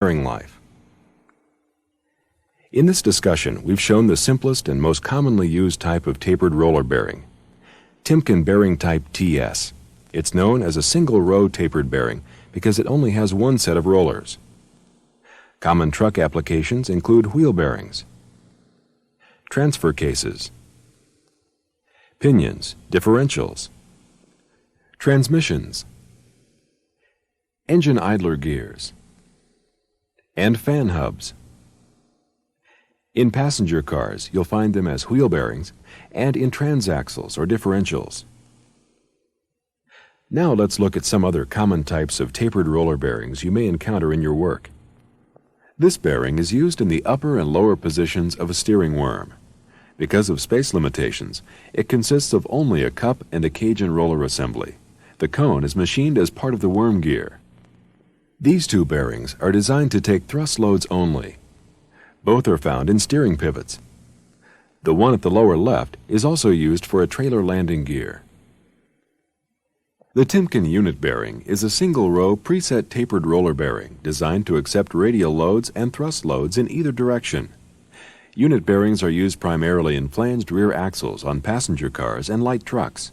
bearing life. In this discussion, we've shown the simplest and most commonly used type of tapered roller bearing, Timken bearing type TS. It's known as a single-row tapered bearing because it only has one set of rollers. Common truck applications include wheel bearings, transfer cases, pinions, differentials, transmissions, engine idler gears, and fan hubs. In passenger cars, you'll find them as wheel bearings and in transaxles or differentials. Now let's look at some other common types of tapered roller bearings you may encounter in your work. This bearing is used in the upper and lower positions of a steering worm. Because of space limitations, it consists of only a cup and a cage and roller assembly. The cone is machined as part of the worm gear. These two bearings are designed to take thrust loads only. Both are found in steering pivots. The one at the lower left is also used for a trailer landing gear. The Timken unit bearing is a single-row preset tapered roller bearing designed to accept radial loads and thrust loads in either direction. Unit bearings are used primarily in flanged rear axles on passenger cars and light trucks.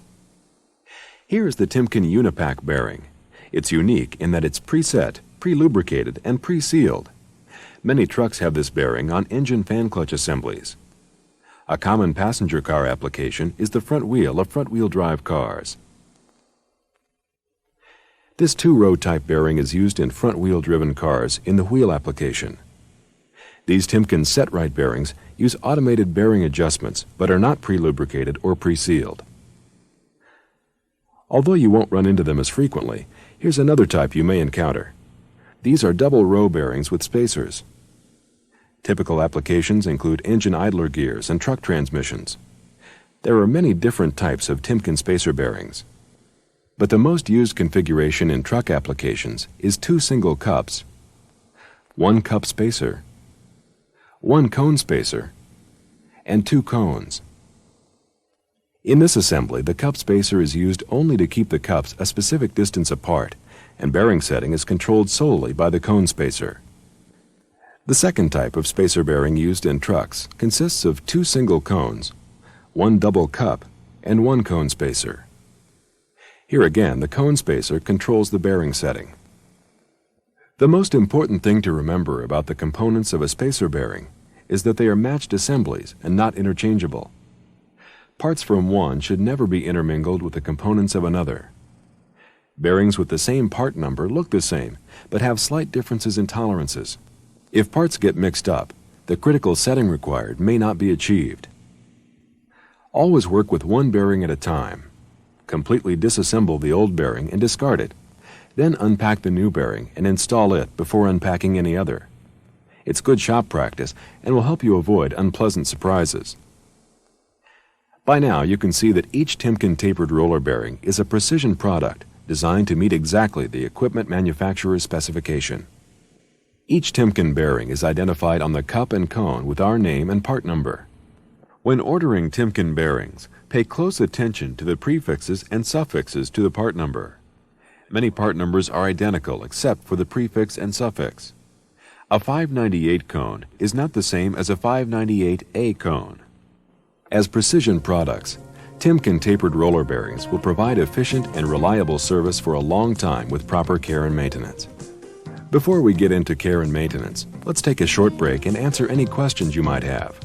Here is the Timken Unipack bearing. It's unique in that it's preset, pre-lubricated, and pre-sealed. Many trucks have this bearing on engine fan clutch assemblies. A common passenger car application is the front wheel of front-wheel drive cars. This two-row type bearing is used in front-wheel driven cars in the wheel application. These Timken set-right bearings use automated bearing adjustments but are not pre-lubricated or pre-sealed. Although you won't run into them as frequently, here's another type you may encounter. These are double-row bearings with spacers. Typical applications include engine idler gears and truck transmissions. There are many different types of Timken spacer bearings. But the most used configuration in truck applications is two single cups, one cup spacer, one cone spacer, and two cones. In this assembly, the cup spacer is used only to keep the cups a specific distance apart, and bearing setting is controlled solely by the cone spacer. The second type of spacer bearing used in trucks consists of two single cones, one double cup, and one cone spacer. Here again, the cone spacer controls the bearing setting. The most important thing to remember about the components of a spacer bearing is that they are matched assemblies and not interchangeable. Parts from one should never be intermingled with the components of another. Bearings with the same part number look the same, but have slight differences in tolerances. If parts get mixed up, the critical setting required may not be achieved. Always work with one bearing at a time. Completely disassemble the old bearing and discard it. Then unpack the new bearing and install it before unpacking any other. It's good shop practice and will help you avoid unpleasant surprises. By now you can see that each Timken tapered roller bearing is a precision product designed to meet exactly the equipment manufacturer's specification. Each Timken bearing is identified on the cup and cone with our name and part number. When ordering Timken bearings, pay close attention to the prefixes and suffixes to the part number. Many part numbers are identical except for the prefix and suffix. A 598 cone is not the same as a 598A cone. As precision products, Timken tapered roller bearings will provide efficient and reliable service for a long time with proper care and maintenance. Before we get into care and maintenance, let's take a short break and answer any questions you might have.